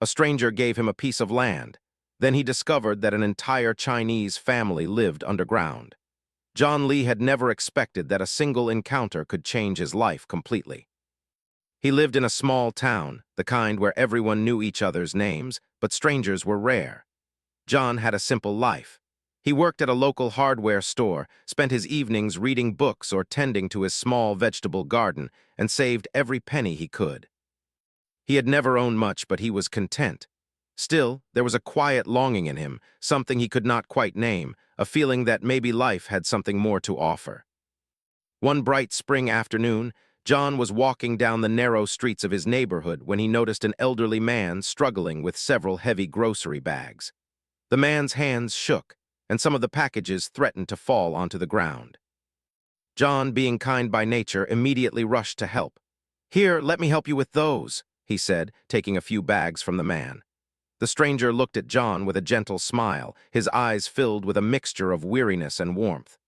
A stranger gave him a piece of land. Then he discovered that an entire Chinese family lived underground. John Lee had never expected that a single encounter could change his life completely. He lived in a small town, the kind where everyone knew each other's names, but strangers were rare. John had a simple life. He worked at a local hardware store, spent his evenings reading books or tending to his small vegetable garden, and saved every penny he could. He had never owned much, but he was content. Still, there was a quiet longing in him, something he could not quite name, a feeling that maybe life had something more to offer. One bright spring afternoon, John was walking down the narrow streets of his neighborhood when he noticed an elderly man struggling with several heavy grocery bags. The man's hands shook, and some of the packages threatened to fall onto the ground. John, being kind by nature, immediately rushed to help. "Here, let me help you with those," he said, taking a few bags from the man. The stranger looked at John with a gentle smile, his eyes filled with a mixture of weariness and warmth.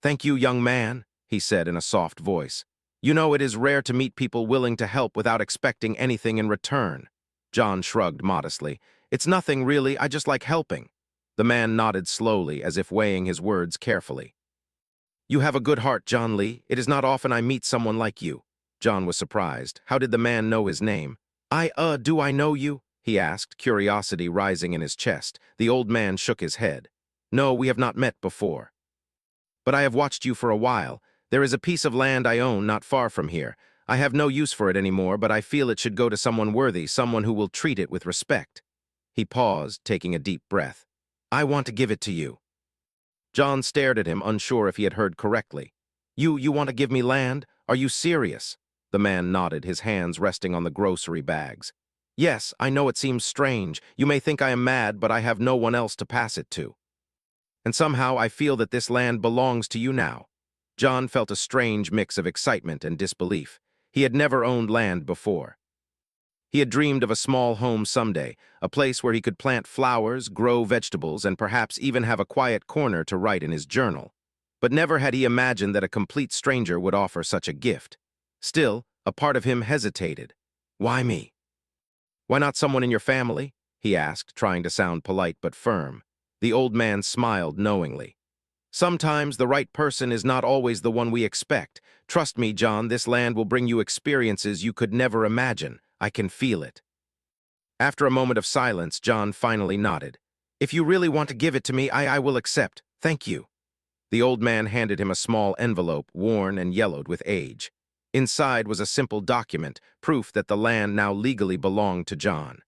"Thank you, young man," he said in a soft voice. "You know, it is rare to meet people willing to help without expecting anything in return." John shrugged modestly. "It's nothing, really, I just like helping." The man nodded slowly, as if weighing his words carefully. "You have a good heart, John Lee. It is not often I meet someone like you." John was surprised. How did the man know his name? Do I know you?" he asked, curiosity rising in his chest. The old man shook his head. "No, we have not met before. But I have watched you for a while. There is a piece of land I own not far from here. I have no use for it anymore, but I feel it should go to someone worthy, someone who will treat it with respect." He paused, taking a deep breath. "I want to give it to you." John stared at him, unsure if he had heard correctly. You want to give me land? Are you serious?" The man nodded, his hands resting on the grocery bags. "Yes, I know it seems strange. You may think I am mad, but I have no one else to pass it to. And somehow I feel that this land belongs to you now." John felt a strange mix of excitement and disbelief. He had never owned land before. He had dreamed of a small home someday, a place where he could plant flowers, grow vegetables, and perhaps even have a quiet corner to write in his journal. But never had he imagined that a complete stranger would offer such a gift. Still, a part of him hesitated. "Why me? Why not someone in your family?" he asked, trying to sound polite but firm. The old man smiled knowingly. "Sometimes the right person is not always the one we expect. Trust me, John, this land will bring you experiences you could never imagine. I can feel it." After a moment of silence, John finally nodded. "If you really want to give it to me, I will accept. Thank you." The old man handed him a small envelope, worn and yellowed with age. Inside was a simple document, proof that the land now legally belonged to John.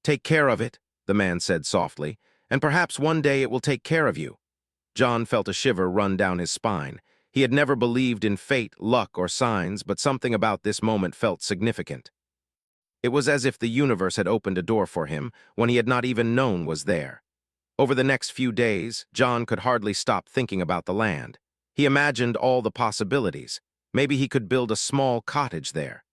"Take care of it," the man said softly, "and perhaps one day it will take care of you." John felt a shiver run down his spine. He had never believed in fate, luck, or signs, but something about this moment felt significant. It was as if the universe had opened a door for him, one he had not even known was there. Over the next few days, John could hardly stop thinking about the land. He imagined all the possibilities. Maybe he could build a small cottage there.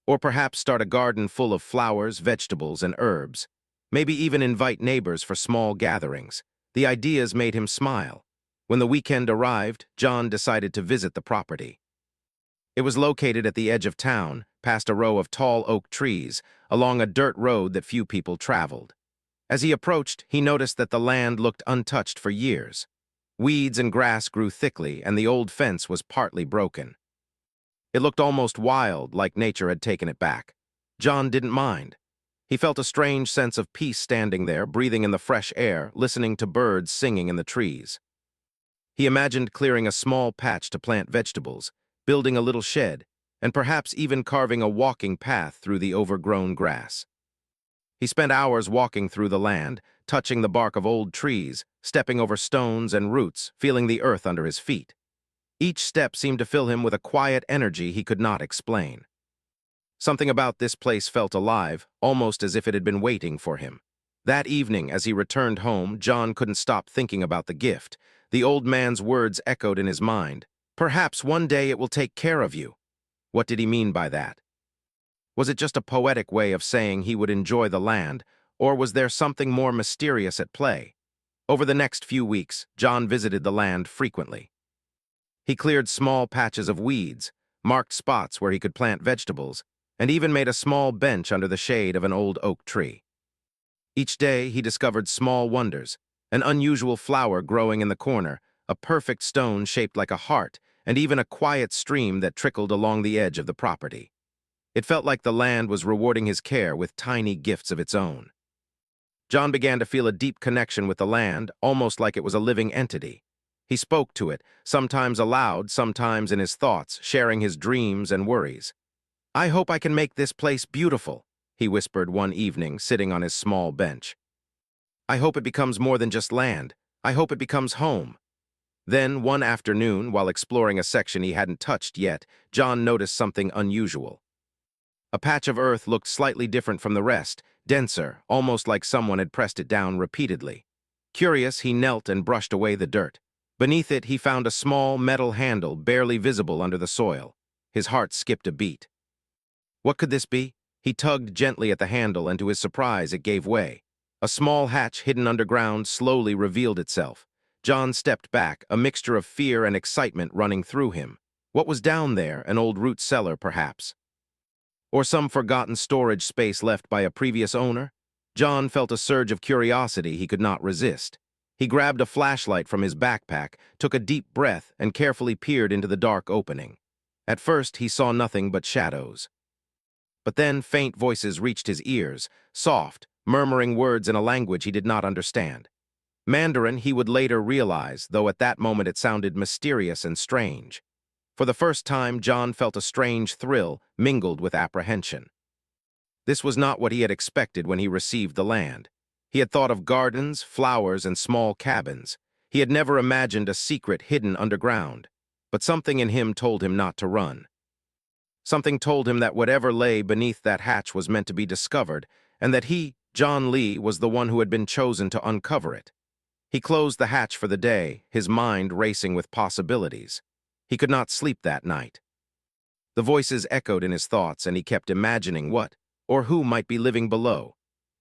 Or perhaps start a garden full of flowers, vegetables, and herbs. Maybe even invite neighbors for small gatherings. The ideas made him smile. When the weekend arrived, John decided to visit the property. It was located at the edge of town, past a row of tall oak trees, along a dirt road that few people traveled. As he approached, he noticed that the land looked untouched for years. Weeds and grass grew thickly, and the old fence was partly broken. It looked almost wild, like nature had taken it back. John didn't mind. He felt a strange sense of peace standing there, breathing in the fresh air, listening to birds singing in the trees. He imagined clearing a small patch to plant vegetables, building a little shed, and perhaps even carving a walking path through the overgrown grass. He spent hours walking through the land, touching the bark of old trees, stepping over stones and roots, feeling the earth under his feet. Each step seemed to fill him with a quiet energy he could not explain. Something about this place felt alive, almost as if it had been waiting for him. That evening, as he returned home, John couldn't stop thinking about the gift. The old man's words echoed in his mind. "Perhaps one day it will take care of you." What did he mean by that? Was it just a poetic way of saying he would enjoy the land, or was there something more mysterious at play? Over the next few weeks, John visited the land frequently. He cleared small patches of weeds, marked spots where he could plant vegetables, and even made a small bench under the shade of an old oak tree. Each day he discovered small wonders, an unusual flower growing in the corner, a perfect stone shaped like a heart, and even a quiet stream that trickled along the edge of the property. It felt like the land was rewarding his care with tiny gifts of its own. John began to feel a deep connection with the land, almost like it was a living entity. He spoke to it, sometimes aloud, sometimes in his thoughts, sharing his dreams and worries. "I hope I can make this place beautiful," he whispered one evening, sitting on his small bench. "I hope it becomes more than just land. I hope it becomes home." Then, one afternoon, while exploring a section he hadn't touched yet, John noticed something unusual. A patch of earth looked slightly different from the rest, denser, almost like someone had pressed it down repeatedly. Curious, he knelt and brushed away the dirt. Beneath it, he found a small metal handle barely visible under the soil. His heart skipped a beat. What could this be? He tugged gently at the handle, and to his surprise, it gave way. A small hatch hidden underground slowly revealed itself. John stepped back, a mixture of fear and excitement running through him. What was down there? An old root cellar, perhaps? Or some forgotten storage space left by a previous owner? John felt a surge of curiosity he could not resist. He grabbed a flashlight from his backpack, took a deep breath, and carefully peered into the dark opening. At first, he saw nothing but shadows. But then faint voices reached his ears, soft, murmuring words in a language he did not understand. Mandarin, he would later realize, though at that moment it sounded mysterious and strange. For the first time, John felt a strange thrill mingled with apprehension. This was not what he had expected when he received the land. He had thought of gardens, flowers, and small cabins. He had never imagined a secret hidden underground. But something in him told him not to run. Something told him that whatever lay beneath that hatch was meant to be discovered, and that he, John Lee, was the one who had been chosen to uncover it. He closed the hatch for the day, his mind racing with possibilities. He could not sleep that night. The voices echoed in his thoughts, and he kept imagining what, or who might be living below.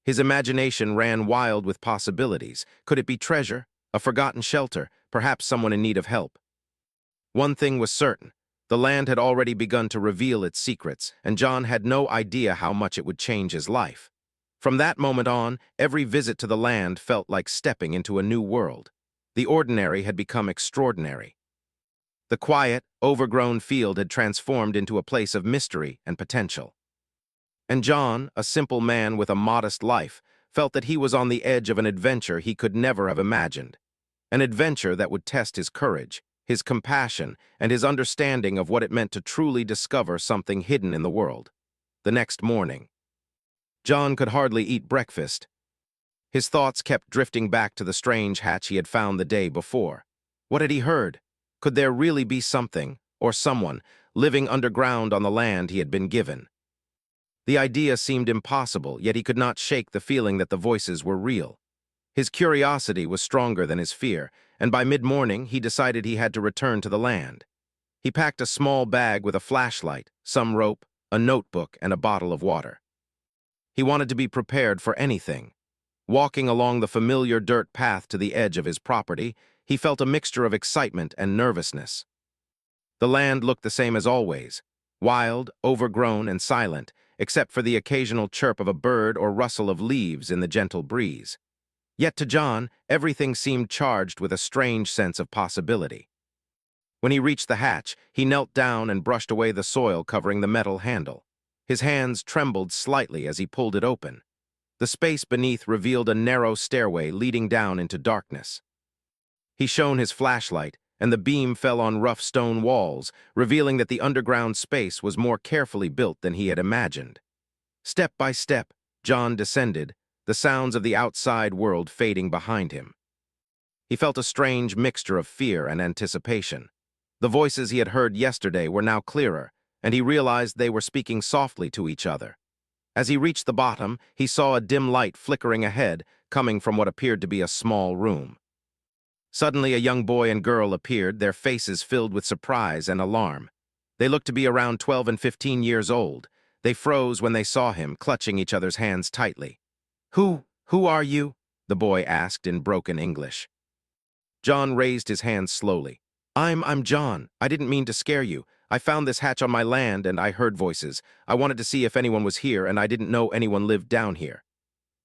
His imagination ran wild with possibilities. Could it be treasure, a forgotten shelter, perhaps someone in need of help? One thing was certain. The land had already begun to reveal its secrets, and John had no idea how much it would change his life. From that moment on, every visit to the land felt like stepping into a new world. The ordinary had become extraordinary. The quiet, overgrown field had transformed into a place of mystery and potential. And John, a simple man with a modest life, felt that he was on the edge of an adventure he could never have imagined. An adventure that would test his courage, his compassion, and his understanding of what it meant to truly discover something hidden in the world. The next morning, John could hardly eat breakfast. His thoughts kept drifting back to the strange hatch he had found the day before. What had he heard? Could there really be something, or someone, living underground on the land he had been given? The idea seemed impossible, yet he could not shake the feeling that the voices were real. His curiosity was stronger than his fear, and by mid-morning he decided he had to return to the land. He packed a small bag with a flashlight, some rope, a notebook, and a bottle of water. He wanted to be prepared for anything. Walking along the familiar dirt path to the edge of his property, he felt a mixture of excitement and nervousness. The land looked the same as always, wild, overgrown, and silent, except for the occasional chirp of a bird or rustle of leaves in the gentle breeze. Yet to John, everything seemed charged with a strange sense of possibility. When he reached the hatch, he knelt down and brushed away the soil covering the metal handle. His hands trembled slightly as he pulled it open. The space beneath revealed a narrow stairway leading down into darkness. He shone his flashlight, and the beam fell on rough stone walls, revealing that the underground space was more carefully built than he had imagined. Step by step, John descended, the sounds of the outside world fading behind him. He felt a strange mixture of fear and anticipation. The voices he had heard yesterday were now clearer, and he realized they were speaking softly to each other. As he reached the bottom, he saw a dim light flickering ahead, coming from what appeared to be a small room. Suddenly, a young boy and girl appeared, their faces filled with surprise and alarm. They looked to be around 12 and 15 years old. They froze when they saw him, clutching each other's hands tightly. Who are you?" the boy asked in broken English. John raised his hands slowly. I'm John. I didn't mean to scare you. I found this hatch on my land and I heard voices. I wanted to see if anyone was here and I didn't know anyone lived down here.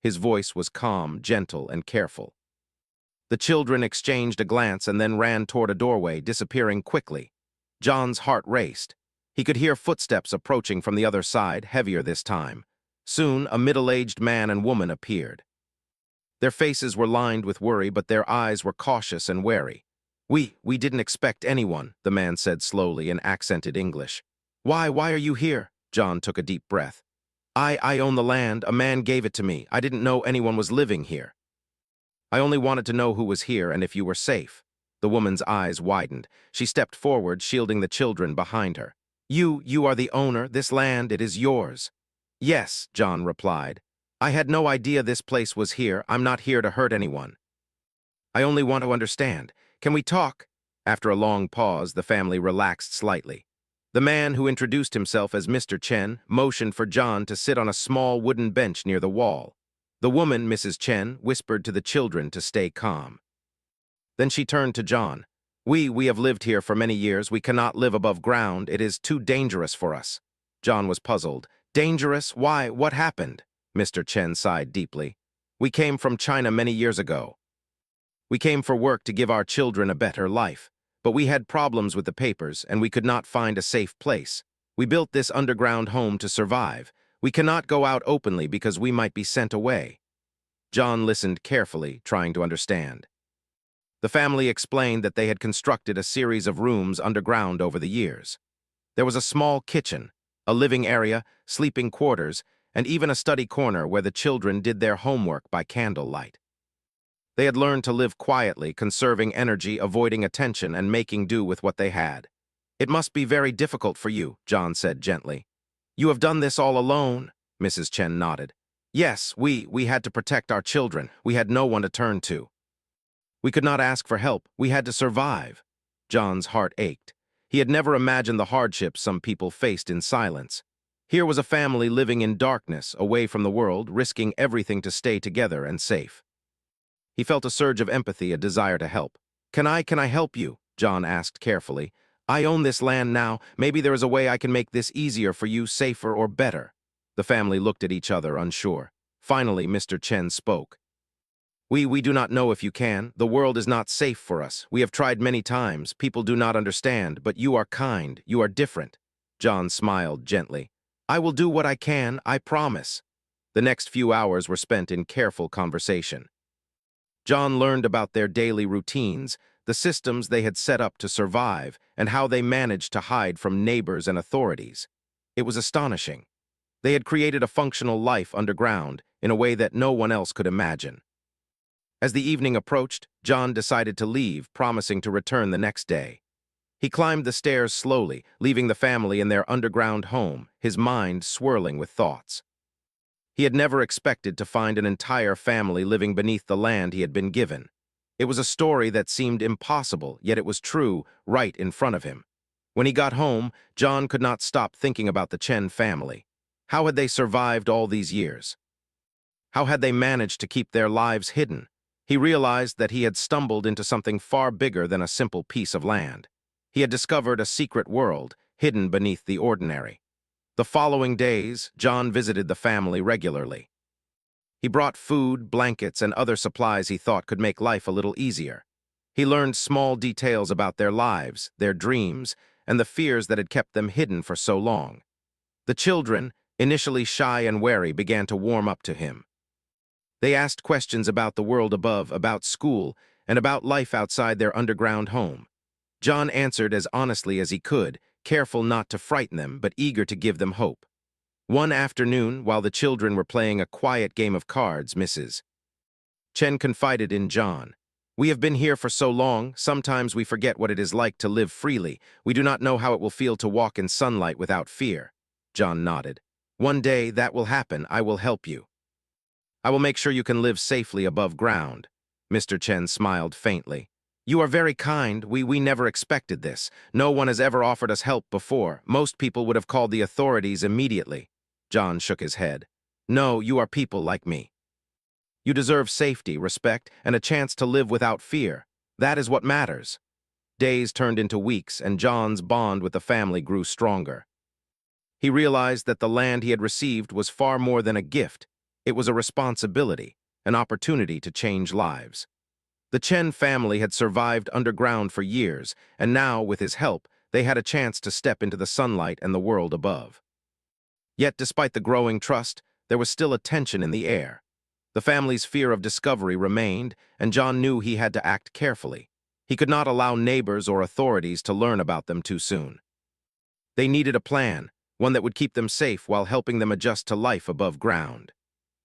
His voice was calm, gentle, and careful. The children exchanged a glance and then ran toward a doorway, disappearing quickly. John's heart raced. He could hear footsteps approaching from the other side, heavier this time. Soon, a middle-aged man and woman appeared. Their faces were lined with worry, but their eyes were cautious and wary. We didn't expect anyone," the man said slowly in accented English. Why are you here?" John took a deep breath. I own the land. A man gave it to me. I didn't know anyone was living here. I only wanted to know who was here and if you were safe." The woman's eyes widened. She stepped forward, shielding the children behind her. You are the owner. This land, it is yours." "Yes," John replied. "I had no idea this place was here. I'm not here to hurt anyone. I only want to understand. Can we talk?" After a long pause, the family relaxed slightly. The man, who introduced himself as Mr. Chen, motioned for John to sit on a small wooden bench near the wall. The woman, Mrs. Chen, whispered to the children to stay calm. Then she turned to John. We have lived here for many years. We cannot live above ground. It is too dangerous for us." John was puzzled. "Dangerous? Why? What happened?" Mr. Chen sighed deeply. "We came from China many years ago. We came for work to give our children a better life. But we had problems with the papers, and we could not find a safe place. We built this underground home to survive. We cannot go out openly because we might be sent away." John listened carefully, trying to understand. The family explained that they had constructed a series of rooms underground over the years. There was a small kitchen, a living area, sleeping quarters, and even a study corner where the children did their homework by candlelight. They had learned to live quietly, conserving energy, avoiding attention, and making do with what they had. "It must be very difficult for you," John said gently. "You have done this all alone?" Mrs. Chen nodded. "Yes, we had to protect our children. We had no one to turn to. We could not ask for help. We had to survive." John's heart ached. He had never imagined the hardships some people faced in silence. Here was a family living in darkness, away from the world, risking everything to stay together and safe. He felt a surge of empathy, a desire to help. Can I help you?" John asked carefully. "I own this land now. Maybe there is a way I can make this easier for you, safer or better." The family looked at each other, unsure. Finally, Mr. Chen spoke. We do not know if you can. The world is not safe for us. We have tried many times. People do not understand, but you are kind. You are different." John smiled gently. "I will do what I can, I promise." The next few hours were spent in careful conversation. John learned about their daily routines, the systems they had set up to survive, and how they managed to hide from neighbors and authorities. It was astonishing. They had created a functional life underground in a way that no one else could imagine. As the evening approached, John decided to leave, promising to return the next day. He climbed the stairs slowly, leaving the family in their underground home, his mind swirling with thoughts. He had never expected to find an entire family living beneath the land he had been given. It was a story that seemed impossible, yet it was true, right in front of him. When he got home, John could not stop thinking about the Chen family. How had they survived all these years? How had they managed to keep their lives hidden? He realized that he had stumbled into something far bigger than a simple piece of land. He had discovered a secret world, hidden beneath the ordinary. The following days, John visited the family regularly. He brought food, blankets, and other supplies he thought could make life a little easier. He learned small details about their lives, their dreams, and the fears that had kept them hidden for so long. The children, initially shy and wary, began to warm up to him. They asked questions about the world above, about school, and about life outside their underground home. John answered as honestly as he could, careful not to frighten them, but eager to give them hope. One afternoon, while the children were playing a quiet game of cards, Mrs. Chen confided in John. "We have been here for so long, sometimes we forget what it is like to live freely. We do not know how it will feel to walk in sunlight without fear." John nodded. "One day that will happen. I will help you. I will make sure you can live safely above ground." Mr. Chen smiled faintly. "You are very kind. We never expected this. No one has ever offered us help before. Most people would have called the authorities immediately." John shook his head. "No, you are people like me. You deserve safety, respect, and a chance to live without fear. That is what matters." Days turned into weeks, and John's bond with the family grew stronger. He realized that the land he had received was far more than a gift. It was a responsibility, an opportunity to change lives. The Chen family had survived underground for years, and now, with his help, they had a chance to step into the sunlight and the world above. Yet, despite the growing trust, there was still a tension in the air. The family's fear of discovery remained, and John knew he had to act carefully. He could not allow neighbors or authorities to learn about them too soon. They needed a plan, one that would keep them safe while helping them adjust to life above ground.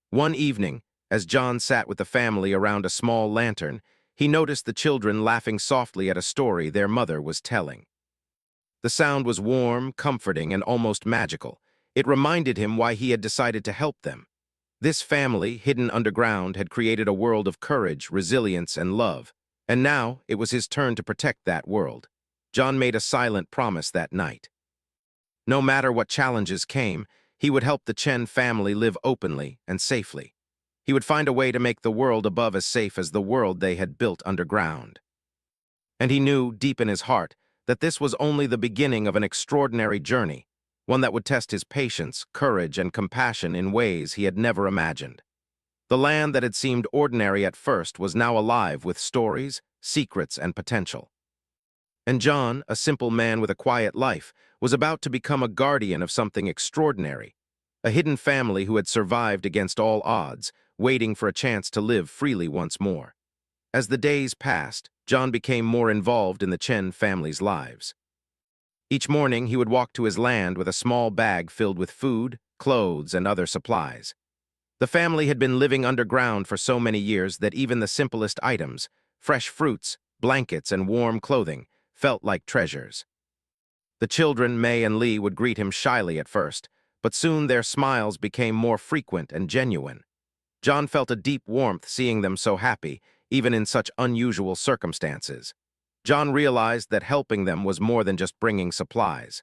One evening, as John sat with the family around a small lantern, he noticed the children laughing softly at a story their mother was telling. The sound was warm, comforting, and almost magical. It reminded him why he had decided to help them. This family, hidden underground, had created a world of courage, resilience, and love, and now it was his turn to protect that world. John made a silent promise that night. No matter what challenges came, he would help the Chen family live openly and safely. He would find a way to make the world above as safe as the world they had built underground. And he knew, deep in his heart, that this was only the beginning of an extraordinary journey, one that would test his patience, courage, and compassion in ways he had never imagined. The land that had seemed ordinary at first was now alive with stories, secrets, and potential. And John, a simple man with a quiet life, was about to become a guardian of something extraordinary, a hidden family who had survived against all odds, waiting for a chance to live freely once more. As the days passed, John became more involved in the Chen family's lives. Each morning, he would walk to his land with a small bag filled with food, clothes, and other supplies. The family had been living underground for so many years that even the simplest items, fresh fruits, blankets, and warm clothing, felt like treasures. The children, May and Lee, would greet him shyly at first, but soon their smiles became more frequent and genuine. John felt a deep warmth seeing them so happy, even in such unusual circumstances. John realized that helping them was more than just bringing supplies.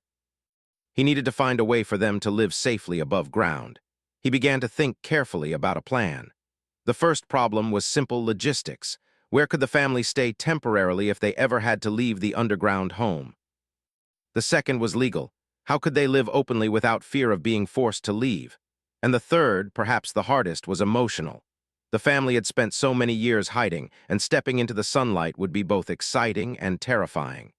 He needed to find a way for them to live safely above ground. He began to think carefully about a plan. The first problem was simple logistics. Where could the family stay temporarily if they ever had to leave the underground home? The second was legal. How could they live openly without fear of being forced to leave? And the third, perhaps the hardest, was emotional. The family had spent so many years hiding, and stepping into the sunlight would be both exciting and terrifying.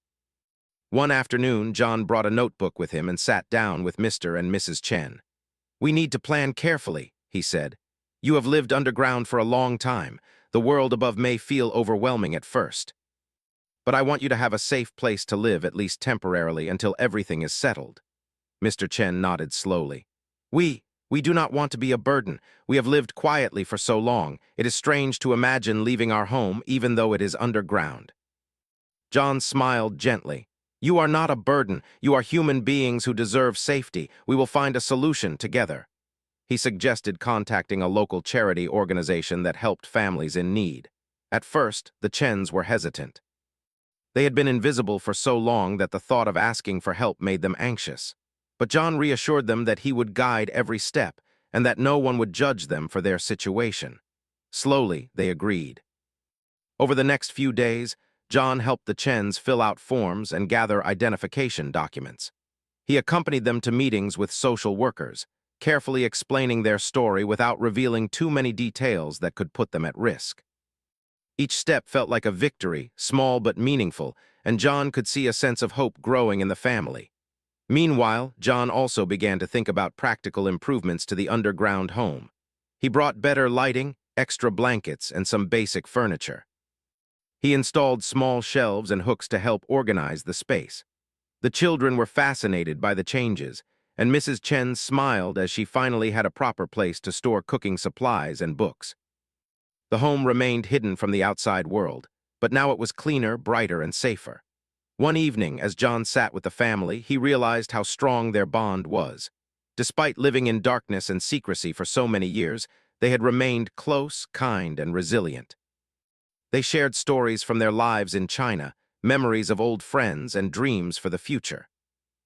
One afternoon, John brought a notebook with him and sat down with Mr. and Mrs. Chen. "We need to plan carefully," he said. "You have lived underground for a long time. The world above may feel overwhelming at first. But I want you to have a safe place to live, at least temporarily, until everything is settled." Mr. Chen nodded slowly. We do not want to be a burden. We have lived quietly for so long. It is strange to imagine leaving our home, even though it is underground. John smiled gently. "You are not a burden. You are human beings who deserve safety. We will find a solution together." He suggested contacting a local charity organization that helped families in need. At first, the Chens were hesitant. They had been invisible for so long that the thought of asking for help made them anxious. But John reassured them that he would guide every step and that no one would judge them for their situation. Slowly, they agreed. Over the next few days, John helped the Chens fill out forms and gather identification documents. He accompanied them to meetings with social workers, carefully explaining their story without revealing too many details that could put them at risk. Each step felt like a victory, small but meaningful, and John could see a sense of hope growing in the family. Meanwhile, John also began to think about practical improvements to the underground home. He brought better lighting, extra blankets, and some basic furniture. He installed small shelves and hooks to help organize the space. The children were fascinated by the changes, and Mrs. Chen smiled as she finally had a proper place to store cooking supplies and books. The home remained hidden from the outside world, but now it was cleaner, brighter, and safer. One evening, as John sat with the family, he realized how strong their bond was. Despite living in darkness and secrecy for so many years, they had remained close, kind, and resilient. They shared stories from their lives in China, memories of old friends, and dreams for the future.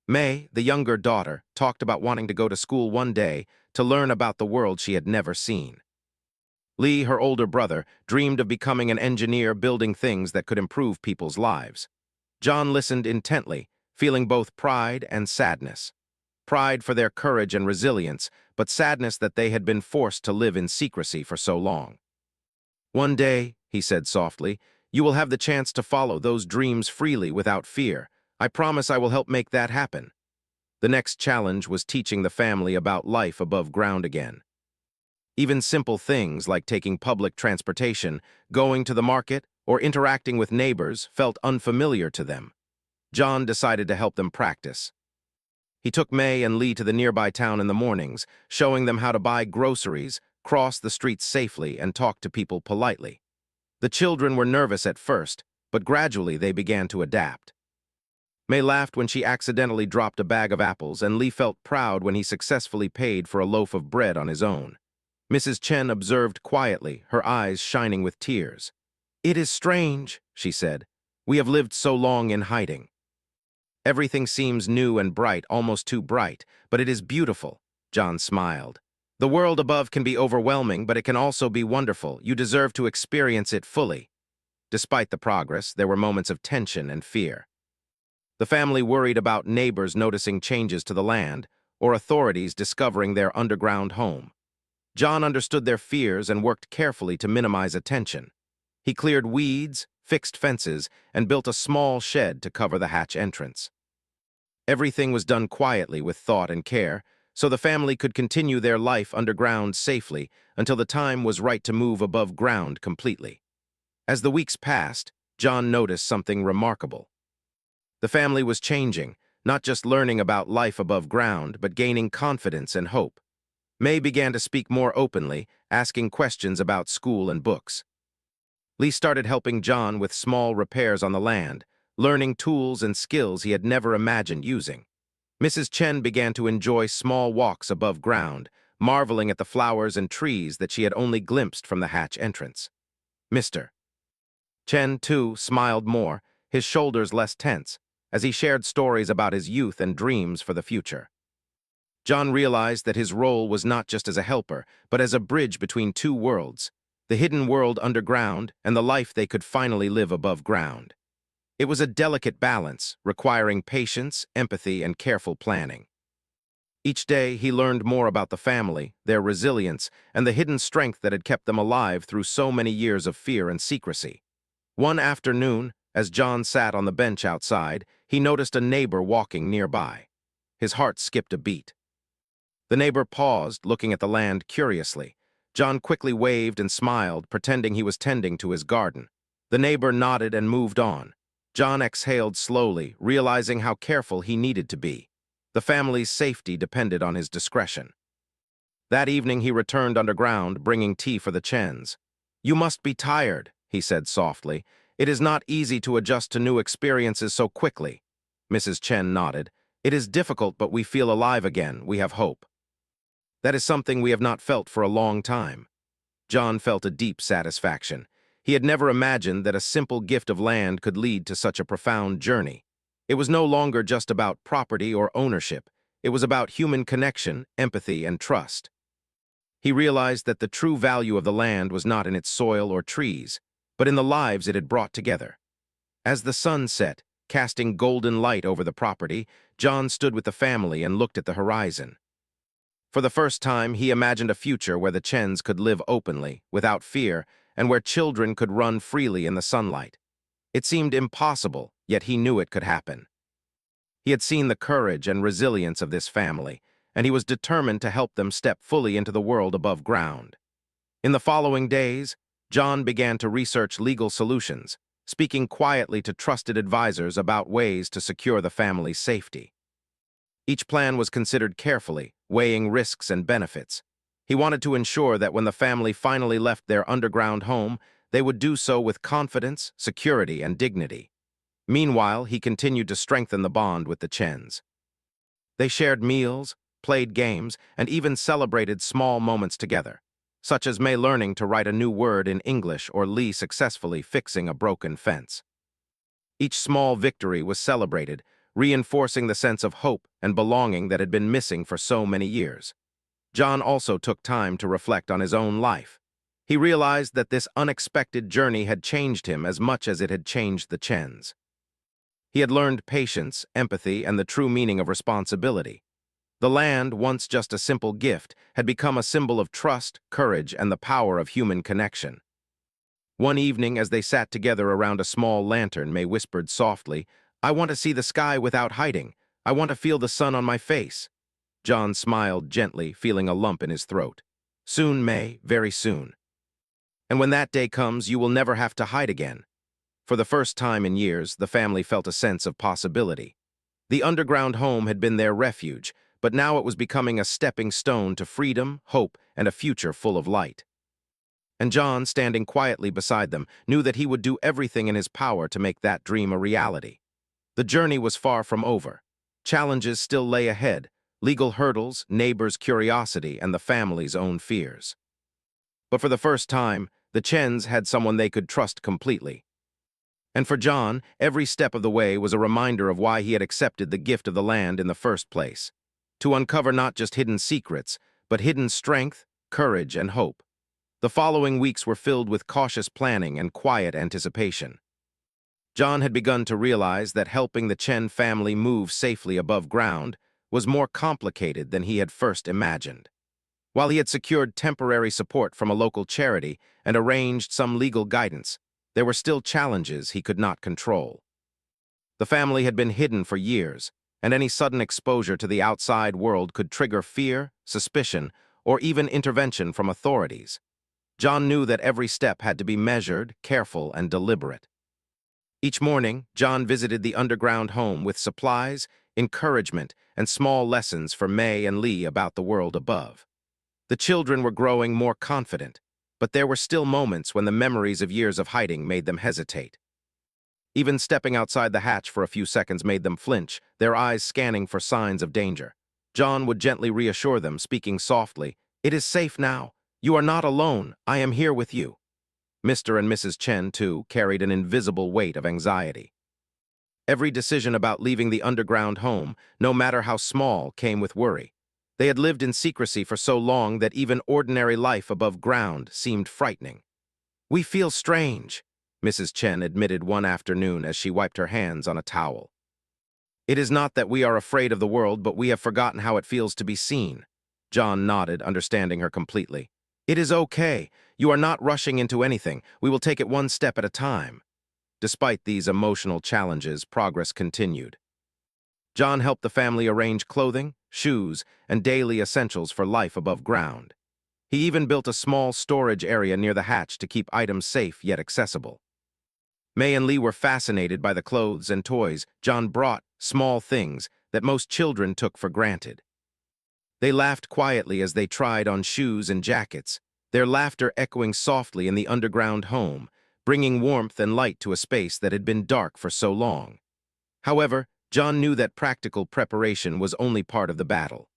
May, the younger daughter, talked about wanting to go to school one day to learn about the world she had never seen. Lee, her older brother, dreamed of becoming an engineer building things that could improve people's lives. John listened intently, feeling both pride and sadness. Pride for their courage and resilience, but sadness that they had been forced to live in secrecy for so long. "One day," he said softly, "you will have the chance to follow those dreams freely without fear. I promise I will help make that happen." The next challenge was teaching the family about life above ground again. Even simple things like taking public transportation, going to the market, or interacting with neighbors felt unfamiliar to them. John decided to help them practice. He took May and Lee to the nearby town in the mornings, showing them how to buy groceries, cross the streets safely, and talk to people politely. The children were nervous at first, but gradually they began to adapt. May laughed when she accidentally dropped a bag of apples, and Lee felt proud when he successfully paid for a loaf of bread on his own. Mrs. Chen observed quietly, her eyes shining with tears. "It is strange," she said. "We have lived so long in hiding. Everything seems new and bright, almost too bright, but it is beautiful." John smiled. "The world above can be overwhelming, but it can also be wonderful. You deserve to experience it fully." Despite the progress, there were moments of tension and fear. The family worried about neighbors noticing changes to the land, or authorities discovering their underground home. John understood their fears and worked carefully to minimize attention. He cleared weeds, fixed fences, and built a small shed to cover the hatch entrance. Everything was done quietly with thought and care, so the family could continue their life underground safely until the time was right to move above ground completely. As the weeks passed, John noticed something remarkable. The family was changing, not just learning about life above ground, but gaining confidence and hope. May began to speak more openly, asking questions about school and books. Lee started helping John with small repairs on the land, learning tools and skills he had never imagined using. Mrs. Chen began to enjoy small walks above ground, marveling at the flowers and trees that she had only glimpsed from the hatch entrance. Mr. Chen, too, smiled more, his shoulders less tense, as he shared stories about his youth and dreams for the future. John realized that his role was not just as a helper, but as a bridge between two worlds, the hidden world underground and the life they could finally live above ground. It was a delicate balance, requiring patience, empathy, and careful planning. Each day, he learned more about the family, their resilience, and the hidden strength that had kept them alive through so many years of fear and secrecy. One afternoon, as John sat on the bench outside, he noticed a neighbor walking nearby. His heart skipped a beat. The neighbor paused, looking at the land curiously. John quickly waved and smiled, pretending he was tending to his garden. The neighbor nodded and moved on. John exhaled slowly, realizing how careful he needed to be. The family's safety depended on his discretion. That evening he returned underground, bringing tea for the Chens. "You must be tired," he said softly. "It is not easy to adjust to new experiences so quickly." Mrs. Chen nodded. "It is difficult, but we feel alive again. We have hope." "That is something we have not felt for a long time." John felt a deep satisfaction. He had never imagined that a simple gift of land could lead to such a profound journey. It was no longer just about property or ownership. It was about human connection, empathy, and trust. He realized that the true value of the land was not in its soil or trees, but in the lives it had brought together. As the sun set, casting golden light over the property, John stood with the family and looked at the horizon. For the first time, he imagined a future where the Chens could live openly, without fear, and where children could run freely in the sunlight. It seemed impossible, yet he knew it could happen. He had seen the courage and resilience of this family, and he was determined to help them step fully into the world above ground. In the following days, John began to research legal solutions, speaking quietly to trusted advisors about ways to secure the family's safety. Each plan was considered carefully, weighing risks and benefits. He wanted to ensure that when the family finally left their underground home, they would do so with confidence, security, and dignity. Meanwhile, he continued to strengthen the bond with the Chens. They shared meals, played games, and even celebrated small moments together, such as May learning to write a new word in English or Lee successfully fixing a broken fence. Each small victory was celebrated, reinforcing the sense of hope and belonging that had been missing for so many years. John also took time to reflect on his own life. He realized that this unexpected journey had changed him as much as it had changed the Chens. He had learned patience, empathy, and the true meaning of responsibility. The land, once just a simple gift, had become a symbol of trust, courage, and the power of human connection. One evening, as they sat together around a small lantern, May whispered softly, "I want to see the sky without hiding. I want to feel the sun on my face." John smiled gently, feeling a lump in his throat. "Soon, May, very soon. And when that day comes, you will never have to hide again." For the first time in years, the family felt a sense of possibility. The underground home had been their refuge, but now it was becoming a stepping stone to freedom, hope, and a future full of light. And John, standing quietly beside them, knew that he would do everything in his power to make that dream a reality. The journey was far from over. Challenges still lay ahead: legal hurdles, neighbors' curiosity, and the family's own fears. But for the first time, the Chens had someone they could trust completely. And for John, every step of the way was a reminder of why he had accepted the gift of the land in the first place: to uncover not just hidden secrets, but hidden strength, courage, and hope. The following weeks were filled with cautious planning and quiet anticipation. John had begun to realize that helping the Chen family move safely above ground was more complicated than he had first imagined. While he had secured temporary support from a local charity and arranged some legal guidance, there were still challenges he could not control. The family had been hidden for years, and any sudden exposure to the outside world could trigger fear, suspicion, or even intervention from authorities. John knew that every step had to be measured, careful, and deliberate. Each morning, John visited the underground home with supplies, encouragement, and small lessons for May and Lee about the world above. The children were growing more confident, but there were still moments when the memories of years of hiding made them hesitate. Even stepping outside the hatch for a few seconds made them flinch, their eyes scanning for signs of danger. John would gently reassure them, speaking softly, "It is safe now. You are not alone. I am here with you." Mr. and Mrs. Chen, too, carried an invisible weight of anxiety. Every decision about leaving the underground home, no matter how small, came with worry. They had lived in secrecy for so long that even ordinary life above ground seemed frightening. "We feel strange," Mrs. Chen admitted one afternoon as she wiped her hands on a towel. "It is not that we are afraid of the world, but we have forgotten how it feels to be seen." John nodded, understanding her completely. "It is okay. You are not rushing into anything. We will take it one step at a time." Despite these emotional challenges, progress continued. John helped the family arrange clothing, shoes, and daily essentials for life above ground. He even built a small storage area near the hatch to keep items safe yet accessible. May and Lee were fascinated by the clothes and toys John brought, small things that most children took for granted. They laughed quietly as they tried on shoes and jackets, their laughter echoing softly in the underground home, bringing warmth and light to a space that had been dark for so long. However, John knew that practical preparation was only part of the battle.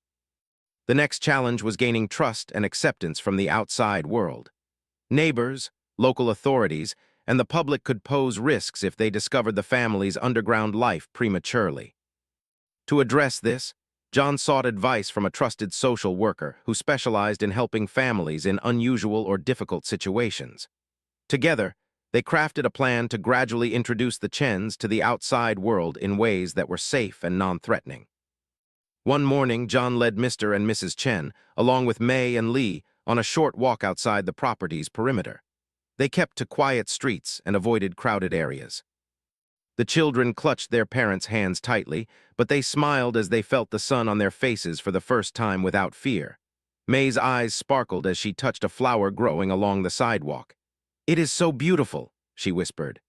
The next challenge was gaining trust and acceptance from the outside world. Neighbors, local authorities, and the public could pose risks if they discovered the family's underground life prematurely. To address this, John sought advice from a trusted social worker who specialized in helping families in unusual or difficult situations. Together, they crafted a plan to gradually introduce the Chens to the outside world in ways that were safe and non-threatening. One morning, John led Mr. and Mrs. Chen, along with May and Lee, on a short walk outside the property's perimeter. They kept to quiet streets and avoided crowded areas. The children clutched their parents' hands tightly, but they smiled as they felt the sun on their faces for the first time without fear. May's eyes sparkled as she touched a flower growing along the sidewalk. "It is so beautiful," she whispered.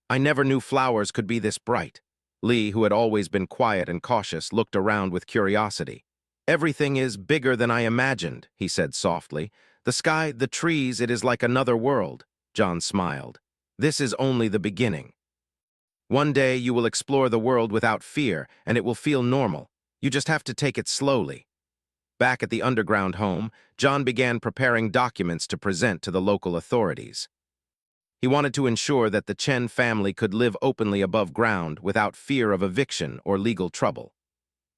"I never knew flowers could be this bright." Lee, who had always been quiet and cautious, looked around with curiosity. "Everything is bigger than I imagined," he said softly. "The sky, the trees, it is like another world." John smiled. "This is only the beginning. One day you will explore the world without fear, and it will feel normal. You just have to take it slowly." Back at the underground home, John began preparing documents to present to the local authorities. He wanted to ensure that the Chen family could live openly above ground without fear of eviction or legal trouble.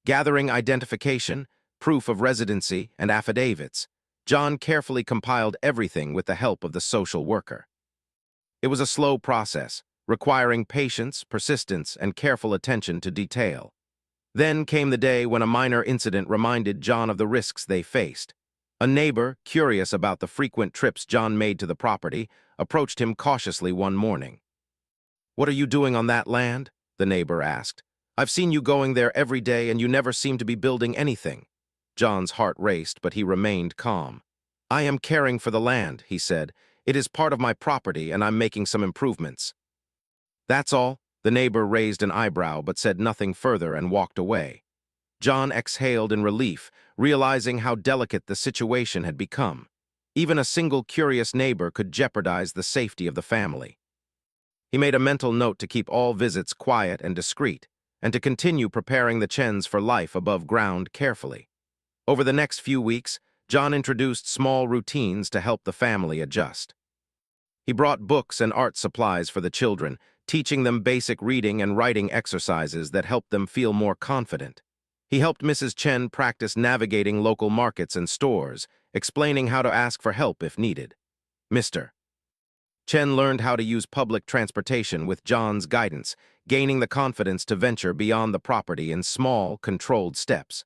Gathering identification, proof of residency, and affidavits, John carefully compiled everything with the help of the social worker. It was a slow process, requiring patience, persistence, and careful attention to detail. Then came the day when a minor incident reminded John of the risks they faced. A neighbor, curious about the frequent trips John made to the property, approached him cautiously one morning. "What are you doing on that land?" the neighbor asked. "I've seen you going there every day and you never seem to be building anything." John's heart raced, but he remained calm. "I am caring for the land," he said. "It is part of my property and I'm making some improvements." "That's all?" The neighbor raised an eyebrow but said nothing further and walked away. John exhaled in relief, realizing how delicate the situation had become. Even a single curious neighbor could jeopardize the safety of the family. He made a mental note to keep all visits quiet and discreet, and to continue preparing the Chens for life above ground carefully. Over the next few weeks, John introduced small routines to help the family adjust. He brought books and art supplies for the children, teaching them basic reading and writing exercises that helped them feel more confident. He helped Mrs. Chen practice navigating local markets and stores, explaining how to ask for help if needed. Mr. Chen learned how to use public transportation with John's guidance, gaining the confidence to venture beyond the property in small, controlled steps.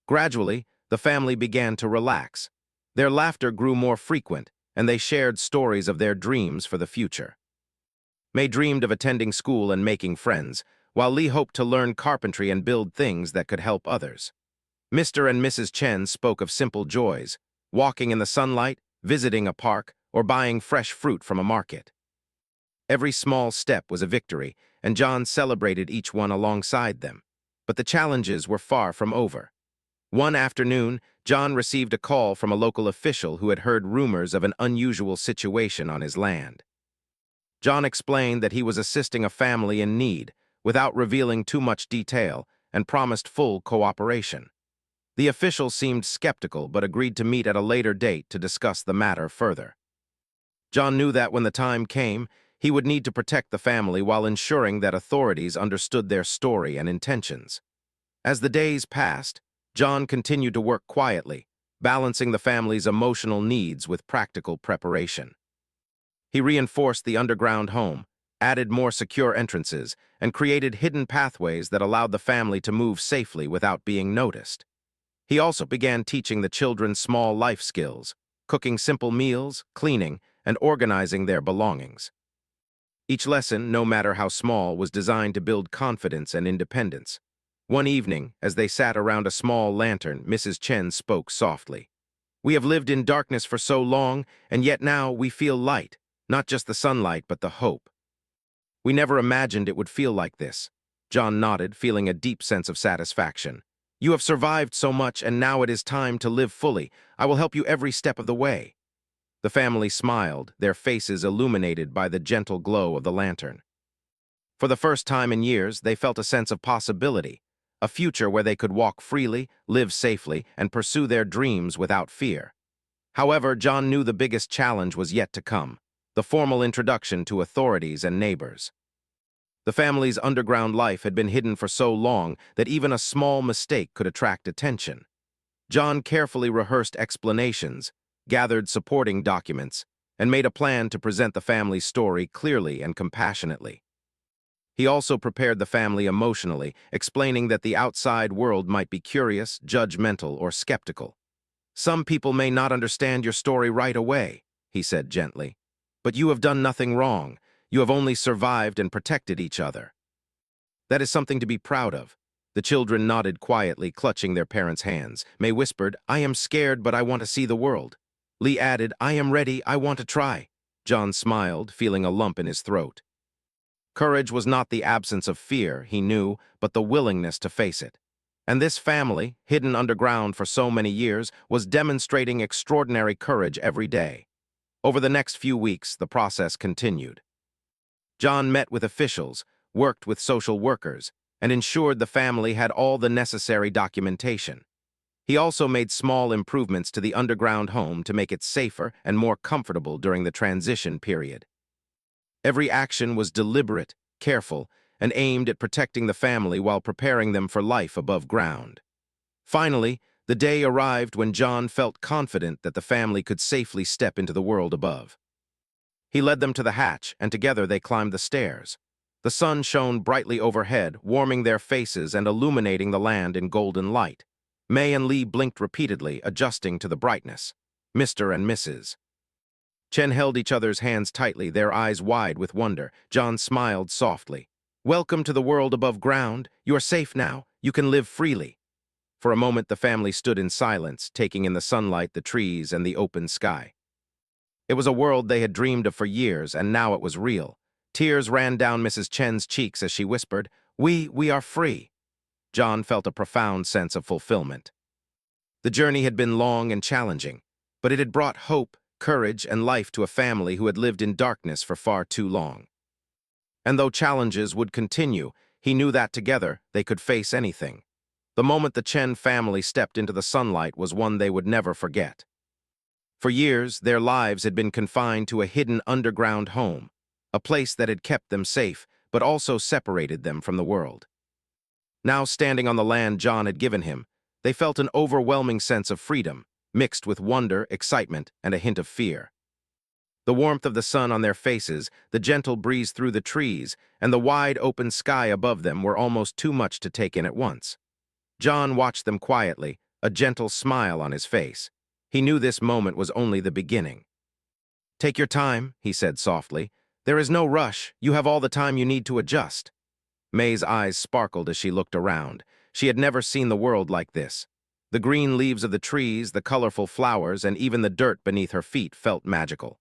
Gradually, the family began to relax. Their laughter grew more frequent, and they shared stories of their dreams for the future. May dreamed of attending school and making friends, while Lee hoped to learn carpentry and build things that could help others. Mr. and Mrs. Chen spoke of simple joys, walking in the sunlight, visiting a park, or buying fresh fruit from a market. Every small step was a victory, and John celebrated each one alongside them. But the challenges were far from over. One afternoon, John received a call from a local official who had heard rumors of an unusual situation on his land. John explained that he was assisting a family in need, without revealing too much detail, and promised full cooperation. The official seemed skeptical but agreed to meet at a later date to discuss the matter further. John knew that when the time came, he would need to protect the family while ensuring that authorities understood their story and intentions. As the days passed, John continued to work quietly, balancing the family's emotional needs with practical preparation. He reinforced the underground home, added more secure entrances, and created hidden pathways that allowed the family to move safely without being noticed. He also began teaching the children small life skills, cooking simple meals, cleaning, and organizing their belongings. Each lesson, no matter how small, was designed to build confidence and independence. One evening, as they sat around a small lantern, Mrs. Chen spoke softly. "We have lived in darkness for so long, and yet now we feel light, not just the sunlight, but the hope. We never imagined it would feel like this." John nodded, feeling a deep sense of satisfaction. "You have survived so much, and now it is time to live fully. I will help you every step of the way." The family smiled, their faces illuminated by the gentle glow of the lantern. For the first time in years, they felt a sense of possibility, a future where they could walk freely, live safely, and pursue their dreams without fear. However, John knew the biggest challenge was yet to come, the formal introduction to authorities and neighbors. The family's underground life had been hidden for so long that even a small mistake could attract attention. John carefully rehearsed explanations, gathered supporting documents, and made a plan to present the family's story clearly and compassionately. He also prepared the family emotionally, explaining that the outside world might be curious, judgmental, or skeptical. "Some people may not understand your story right away," he said gently, "but you have done nothing wrong. You have only survived and protected each other. That is something to be proud of." The children nodded quietly, clutching their parents' hands. May whispered, "I am scared, but I want to see the world." Lee added, "I am ready, I want to try." John smiled, feeling a lump in his throat. Courage was not the absence of fear, he knew, but the willingness to face it. And this family, hidden underground for so many years, was demonstrating extraordinary courage every day. Over the next few weeks, the process continued. John met with officials, worked with social workers, and ensured the family had all the necessary documentation. He also made small improvements to the underground home to make it safer and more comfortable during the transition period. Every action was deliberate, careful, and aimed at protecting the family while preparing them for life above ground. Finally, the day arrived when John felt confident that the family could safely step into the world above. He led them to the hatch, and together they climbed the stairs. The sun shone brightly overhead, warming their faces and illuminating the land in golden light. May and Lee blinked repeatedly, adjusting to the brightness. Mr. and Mrs. Chen held each other's hands tightly, their eyes wide with wonder. John smiled softly. "Welcome to the world above ground. You are safe now. You can live freely." For a moment, the family stood in silence, taking in the sunlight, the trees, and the open sky. It was a world they had dreamed of for years, and now it was real. Tears ran down Mrs. Chen's cheeks as she whispered, We are free." John felt a profound sense of fulfillment. The journey had been long and challenging, but it had brought hope, courage, and life to a family who had lived in darkness for far too long. And though challenges would continue, he knew that together they could face anything. The moment the Chen family stepped into the sunlight was one they would never forget. For years, their lives had been confined to a hidden underground home, a place that had kept them safe, but also separated them from the world. Now, standing on the land John had given him, they felt an overwhelming sense of freedom, mixed with wonder, excitement, and a hint of fear. The warmth of the sun on their faces, the gentle breeze through the trees, and the wide open sky above them were almost too much to take in at once. John watched them quietly, a gentle smile on his face. He knew this moment was only the beginning. "Take your time," he said softly. "There is no rush. You have all the time you need to adjust." May's eyes sparkled as she looked around. She had never seen the world like this. The green leaves of the trees, the colorful flowers, and even the dirt beneath her feet felt magical.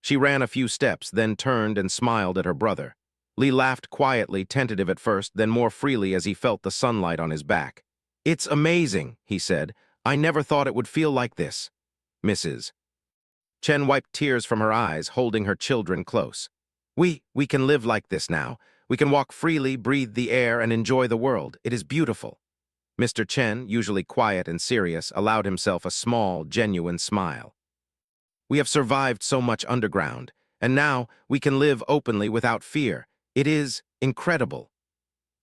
She ran a few steps, then turned and smiled at her brother. Lee laughed quietly, tentative at first, then more freely as he felt the sunlight on his back. "It's amazing," he said. "I never thought it would feel like this." Mrs. Chen wiped tears from her eyes, holding her children close. We can live like this now. We can walk freely, breathe the air, and enjoy the world. It is beautiful." Mr. Chen, usually quiet and serious, allowed himself a small, genuine smile. "We have survived so much underground, and now we can live openly without fear. It is incredible."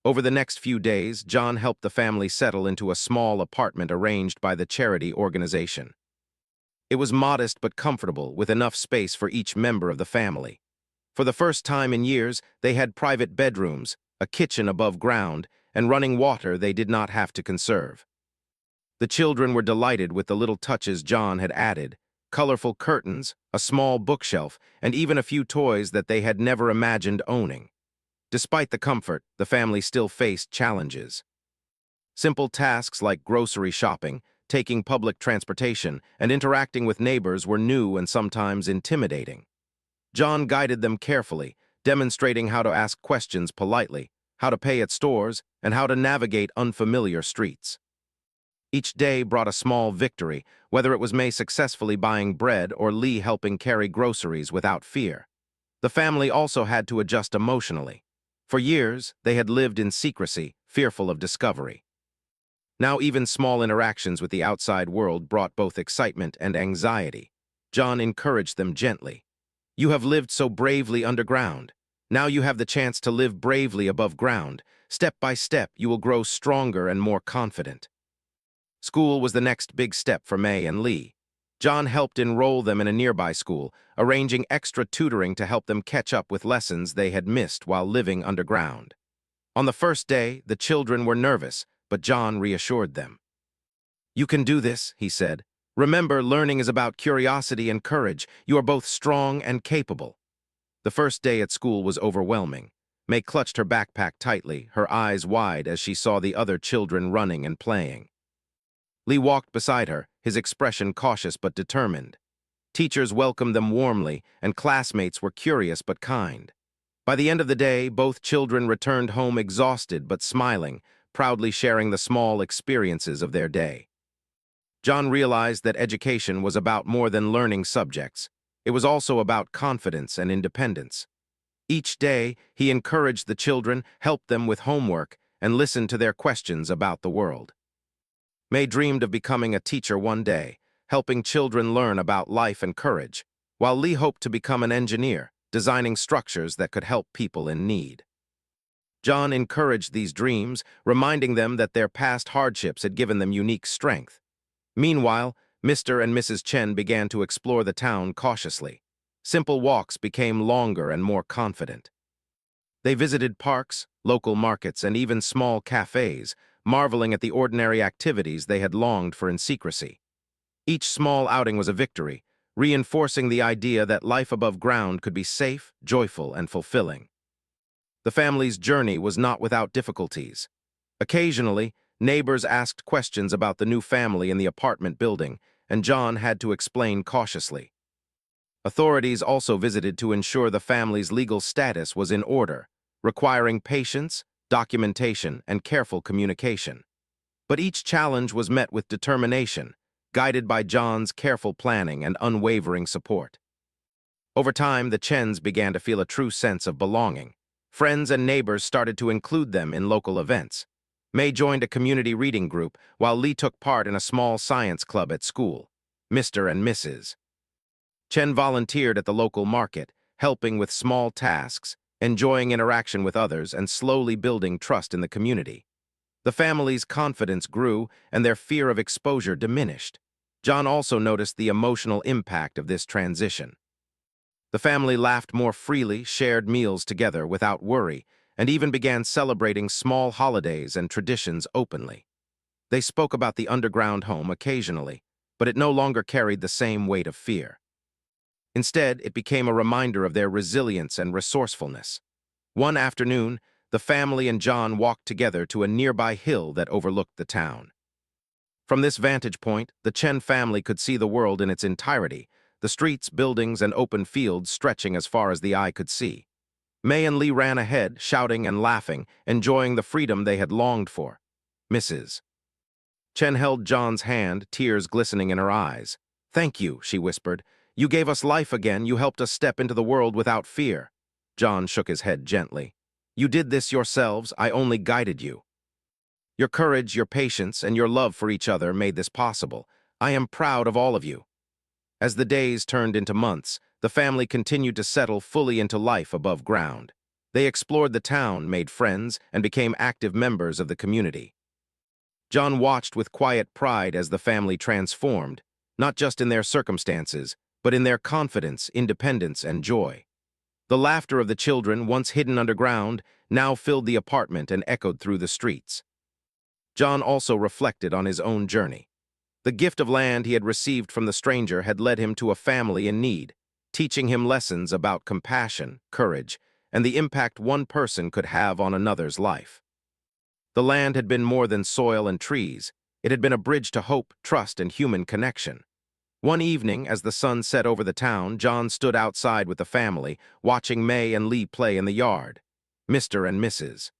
Over the next few days, John helped the family settle into a small apartment arranged by the charity organization. It was modest but comfortable, with enough space for each member of the family. For the first time in years, they had private bedrooms, a kitchen above ground, and running water they did not have to conserve. The children were delighted with the little touches John had added: colorful curtains, a small bookshelf, and even a few toys that they had never imagined owning. Despite the comfort, the family still faced challenges. Simple tasks like grocery shopping, taking public transportation, and interacting with neighbors were new and sometimes intimidating. John guided them carefully, demonstrating how to ask questions politely, how to pay at stores, and how to navigate unfamiliar streets. Each day brought a small victory, whether it was May successfully buying bread or Lee helping carry groceries without fear. The family also had to adjust emotionally. For years, they had lived in secrecy, fearful of discovery. Now even small interactions with the outside world brought both excitement and anxiety. John encouraged them gently. "You have lived so bravely underground. Now you have the chance to live bravely above ground. Step by step, you will grow stronger and more confident." School was the next big step for May and Lee. John helped enroll them in a nearby school, arranging extra tutoring to help them catch up with lessons they had missed while living underground. On the first day, the children were nervous, but John reassured them. "You can do this," he said. "Remember, learning is about curiosity and courage. You are both strong and capable." The first day at school was overwhelming. May clutched her backpack tightly, her eyes wide as she saw the other children running and playing. Lee walked beside her, his expression cautious but determined. Teachers welcomed them warmly, and classmates were curious but kind. By the end of the day, both children returned home exhausted but smiling, proudly sharing the small experiences of their day. John realized that education was about more than learning subjects. It was also about confidence and independence. Each day, he encouraged the children, helped them with homework, and listened to their questions about the world. May dreamed of becoming a teacher one day, helping children learn about life and courage, while Lee hoped to become an engineer, designing structures that could help people in need. John encouraged these dreams, reminding them that their past hardships had given them unique strength. Meanwhile, Mr. and Mrs. Chen began to explore the town cautiously. Simple walks became longer and more confident. They visited parks, local markets, and even small cafes, marveling at the ordinary activities they had longed for in secrecy. Each small outing was a victory, reinforcing the idea that life above ground could be safe, joyful, and fulfilling. The family's journey was not without difficulties. Occasionally, neighbors asked questions about the new family in the apartment building, and John had to explain cautiously. Authorities also visited to ensure the family's legal status was in order, requiring patience, documentation, and careful communication. But each challenge was met with determination, guided by John's careful planning and unwavering support. Over time, the Chens began to feel a true sense of belonging. Friends and neighbors started to include them in local events. May joined a community reading group, while Lee took part in a small science club at school. Mr. and Mrs. Chen volunteered at the local market, helping with small tasks, enjoying interaction with others, and slowly building trust in the community. The family's confidence grew, and their fear of exposure diminished. John also noticed the emotional impact of this transition. The family laughed more freely, shared meals together without worry, and even began celebrating small holidays and traditions openly. They spoke about the underground home occasionally, but it no longer carried the same weight of fear. Instead, it became a reminder of their resilience and resourcefulness. One afternoon, the family and John walked together to a nearby hill that overlooked the town. From this vantage point, the Chen family could see the world in its entirety, the streets, buildings, and open fields stretching as far as the eye could see. May and Lee ran ahead, shouting and laughing, enjoying the freedom they had longed for. Mrs. Chen held John's hand, tears glistening in her eyes. "Thank you," she whispered. "You gave us life again. You helped us step into the world without fear." John shook his head gently. "You did this yourselves. I only guided you. Your courage, your patience, and your love for each other made this possible. I am proud of all of you." As the days turned into months, the family continued to settle fully into life above ground. They explored the town, made friends, and became active members of the community. John watched with quiet pride as the family transformed, not just in their circumstances, but in their confidence, independence, and joy. The laughter of the children, once hidden underground, now filled the apartment and echoed through the streets. John also reflected on his own journey. The gift of land he had received from the stranger had led him to a family in need, teaching him lessons about compassion, courage, and the impact one person could have on another's life. The land had been more than soil and trees. It had been a bridge to hope, trust, and human connection. One evening, as the sun set over the town, John stood outside with the family, watching May and Lee play in the yard. Mr. and Mrs.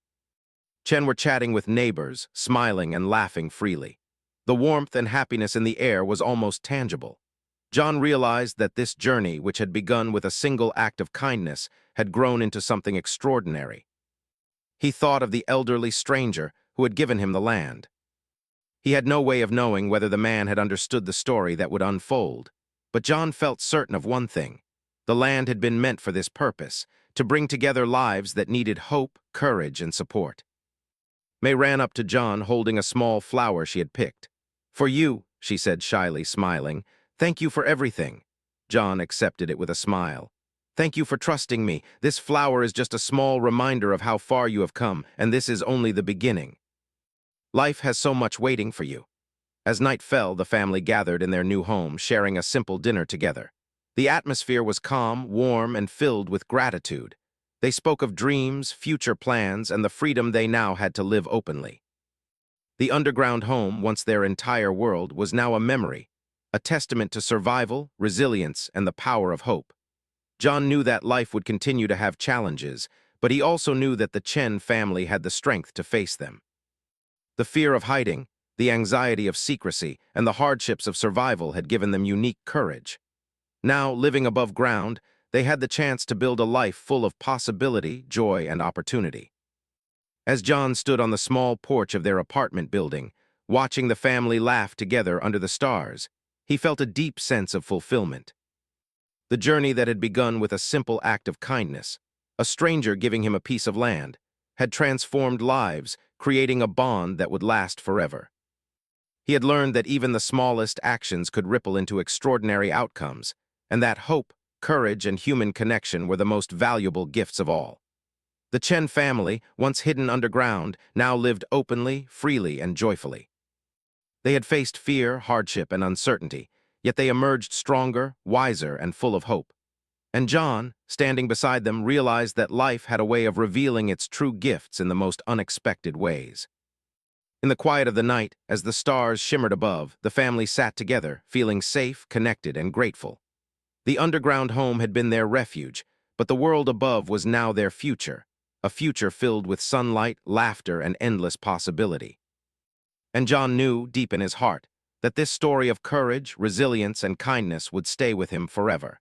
Chen were chatting with neighbors, smiling and laughing freely. The warmth and happiness in the air was almost tangible. John realized that this journey, which had begun with a single act of kindness, had grown into something extraordinary. He thought of the elderly stranger who had given him the land. He had no way of knowing whether the man had understood the story that would unfold, but John felt certain of one thing. The land had been meant for this purpose, to bring together lives that needed hope, courage, and support. May ran up to John holding a small flower she had picked. "For you," she said shyly, smiling. "Thank you for everything." John accepted it with a smile. "Thank you for trusting me. This flower is just a small reminder of how far you have come, and this is only the beginning. Life has so much waiting for you." As night fell, the family gathered in their new home, sharing a simple dinner together. The atmosphere was calm, warm, and filled with gratitude. They spoke of dreams, future plans, and the freedom they now had to live openly. The underground home, once their entire world, was now a memory, a testament to survival, resilience, and the power of hope. John knew that life would continue to have challenges, but he also knew that the Chen family had the strength to face them. The fear of hiding, the anxiety of secrecy, and the hardships of survival had given them unique courage. Now, living above ground, they had the chance to build a life full of possibility, joy, and opportunity. As John stood on the small porch of their apartment building, watching the family laugh together under the stars, he felt a deep sense of fulfillment. The journey that had begun with a simple act of kindness, a stranger giving him a piece of land, had transformed lives, creating a bond that would last forever. He had learned that even the smallest actions could ripple into extraordinary outcomes, and that hope, courage, and human connection were the most valuable gifts of all. The Chen family, once hidden underground, now lived openly, freely, and joyfully. They had faced fear, hardship, and uncertainty, yet they emerged stronger, wiser, and full of hope. And John, standing beside them, realized that life had a way of revealing its true gifts in the most unexpected ways. In the quiet of the night, as the stars shimmered above, the family sat together, feeling safe, connected, and grateful. The underground home had been their refuge, but the world above was now their future, a future filled with sunlight, laughter, and endless possibility. And John knew, deep in his heart, that this story of courage, resilience, and kindness would stay with him forever.